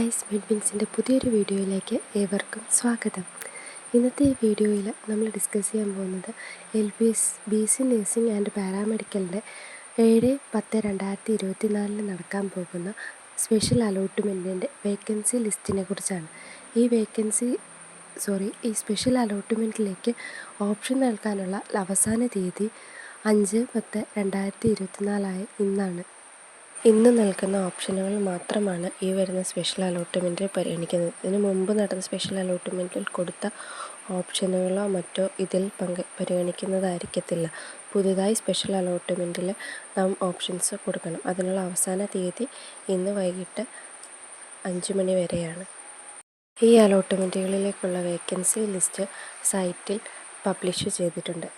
Guys, മിഡ്വിങ്സിൻ്റെ പുതിയൊരു വീഡിയോയിലേക്ക് ഏവർക്കും സ്വാഗതം. ഇന്നത്തെ ഈ വീഡിയോയിൽ നമ്മൾ ഡിസ്കസ് ചെയ്യാൻ പോകുന്നത് BSc നഴ്സിംഗ് ആൻഡ് പാരാമെഡിക്കലിൻ്റെ 7/10/2024 നടക്കാൻ പോകുന്ന സ്പെഷ്യൽ അലോട്ട്മെൻറ്റിൻ്റെ വേക്കൻസി ലിസ്റ്റിനെ കുറിച്ചാണ്. ഈ സ്പെഷ്യൽ അലോട്ട്മെൻറ്റിലേക്ക് ഓപ്ഷൻ നൽകാനുള്ള അവസാന തീയതി 5/10/2024 ഇന്നാണ്. ഇന്ന് നൽകുന്ന ഓപ്ഷനുകൾ മാത്രമാണ് ഈ വരുന്ന സ്പെഷ്യൽ അലോട്ട്മെൻറ്റിൽ പരിഗണിക്കുന്നത്. ഇതിനു മുമ്പ് നടന്ന സ്പെഷ്യൽ അലോട്ട്മെൻറ്റിൽ കൊടുത്ത ഓപ്ഷനുകളോ മറ്റോ ഇതിൽ പരിഗണിക്കുന്നതായിരിക്കത്തില്ല. പുതുതായി സ്പെഷ്യൽ അലോട്ട്മെൻറ്റിൽ നാം ഓപ്ഷൻസ് കൊടുക്കണം. അതിനുള്ള അവസാന തീയതി ഇന്ന് വൈകിട്ട് 5 മണി വരെയാണ്. ഈ അലോട്ട്മെൻറ്റുകളിലേക്കുള്ള വേക്കൻസി ലിസ്റ്റ് സൈറ്റിൽ പബ്ലിഷ് ചെയ്തിട്ടുണ്ട്.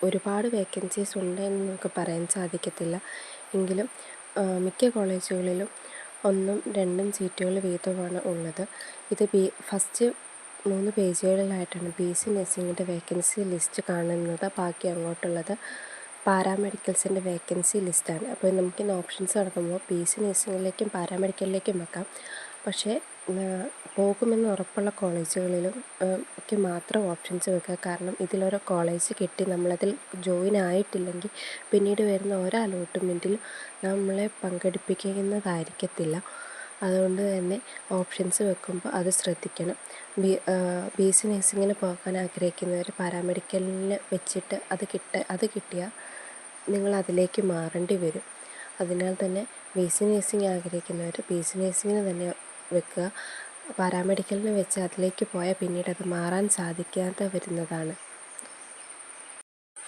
ഒരുപാട് വേക്കൻസീസ് ഉണ്ട് എന്ന് നമുക്ക് പറയാൻ സാധിക്കത്തില്ല. എങ്കിലും മിക്ക കോളേജുകളിലും 1ഉം 2ഉം സീറ്റുകൾ വീതമാണ് ഉള്ളത്. ഇത് ഫസ്റ്റ് 3 പേജുകളിലായിട്ടാണ് BSc നഴ്സിംഗിൻ്റെ വേക്കൻസി ലിസ്റ്റ് കാണുന്നത്. ബാക്കി അങ്ങോട്ടുള്ളത് പാരാമെഡിക്കൽസിൻ്റെ വേക്കൻസി ലിസ്റ്റാണ്. അപ്പോൾ നമുക്കിന്ന് ഓപ്ഷൻസ് നടക്കുമ്പോൾ BSc നഴ്സിംഗിലേക്കും പാരാമെഡിക്കലിലേക്കും വെക്കാം. പക്ഷേ പോകുമെന്ന് ഉറപ്പുള്ള കോളേജുകളിലും ഒക്കെ മാത്രം ഓപ്ഷൻസ് വെക്കുക. കാരണം ഇതിലൊരു കോളേജ് കിട്ടി നമ്മളതിൽ ജോയിൻ ആയിട്ടില്ലെങ്കിൽ പിന്നീട് വരുന്ന ഓരോ അലോട്ട്മെൻറ്റിലും നമ്മളെ പങ്കെടുപ്പിക്കുന്നതായിരിക്കത്തില്ല. അതുകൊണ്ട് തന്നെ ഓപ്ഷൻസ് വെക്കുമ്പോൾ അത് ശ്രദ്ധിക്കണം. BSc നഴ്സിംഗിന് പോകാൻ ആഗ്രഹിക്കുന്നവർ പാരാമെഡിക്കലിന് വെച്ചിട്ട് അത് കിട്ടിയാൽ നിങ്ങൾ അതിലേക്ക് മാറേണ്ടി വരും. അതിനാൽ തന്നെ BSc നഴ്സിംഗ് ആഗ്രഹിക്കുന്നവർ BSc നഴ്സിംഗിന് തന്നെ വെക്കുക. പാരാമെഡിക്കലിന് വെച്ച് അതിലേക്ക് പോയാൽ പിന്നീട് അത് മാറാൻ സാധിക്കാതെ വരുന്നതാണ്.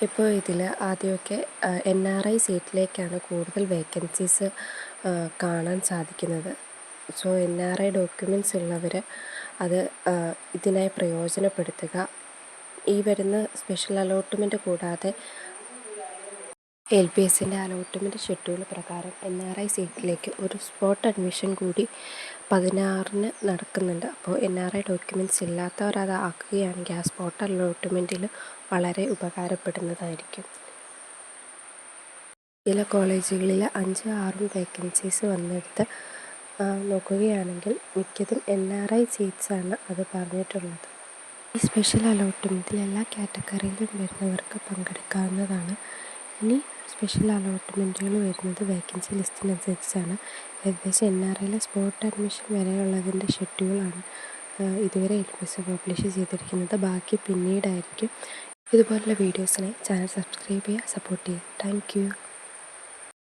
ഇപ്പോൾ ഇതിൽ ആദ്യമൊക്കെ NRI സീറ്റിലേക്കാണ് കൂടുതൽ വേക്കൻസീസ് കാണാൻ സാധിക്കുന്നത്. സോ NRI ഡോക്യുമെൻറ്റ്സ് ഉള്ളവർ അത് ഇതിനായി പ്രയോജനപ്പെടുത്തുക. ഈ വരുന്ന സ്പെഷ്യൽ അലോട്ട്മെൻറ്റ് കൂടാതെ LBSൻ്റെ അലോട്ട്മെൻറ്റ് ഷെഡ്യൂൾ പ്രകാരം NRI സീറ്റിലേക്ക് ഒരു സ്പോട്ട് അഡ്മിഷൻ കൂടി 16-ന് നടക്കുന്നുണ്ട്. അപ്പോൾ NRI ഡോക്യുമെൻറ്റ്സ് ഇല്ലാത്തവർ അത് ആക്കുകയാണെങ്കിൽ ആ സ്പോട്ട് അലോട്ട്മെൻറ്റിൽ വളരെ ഉപകാരപ്പെടുന്നതായിരിക്കും. ചില കോളേജുകളിൽ 5-6 വേക്കൻസീസ് വന്നെടുത്ത് നോക്കുകയാണെങ്കിൽ മിക്കതും NRI സീറ്റ്സാണ് അത് പറഞ്ഞിട്ടുള്ളത്. ഈ സ്പെഷ്യൽ അലോട്ട്മെൻറ്റിൽ എല്ലാ കാറ്റഗറിയിലും വരുന്നവർക്ക് പങ്കെടുക്കാവുന്നതാണ്. ഇനി സ്പെഷ്യൽ അലോട്ട്മെൻറ്റുകൾ വരുന്നത് വേക്കൻസി ലിസ്റ്റിനനുസരിച്ചാണ്. ഏകദേശം NRIയിലെ സ്പോട്ട് അഡ്മിഷൻ വരെയുള്ളതിൻ്റെ ഷെഡ്യൂളാണ് ഇതുവരെ LBS പബ്ലിഷ് ചെയ്തിരിക്കുന്നത്. ബാക്കി പിന്നീടായിരിക്കും. ഇതുപോലുള്ള വീഡിയോസിനെ ചാനൽ സബ്സ്ക്രൈബ് ചെയ്യുക, സപ്പോർട്ട് ചെയ്യുക. Thank you.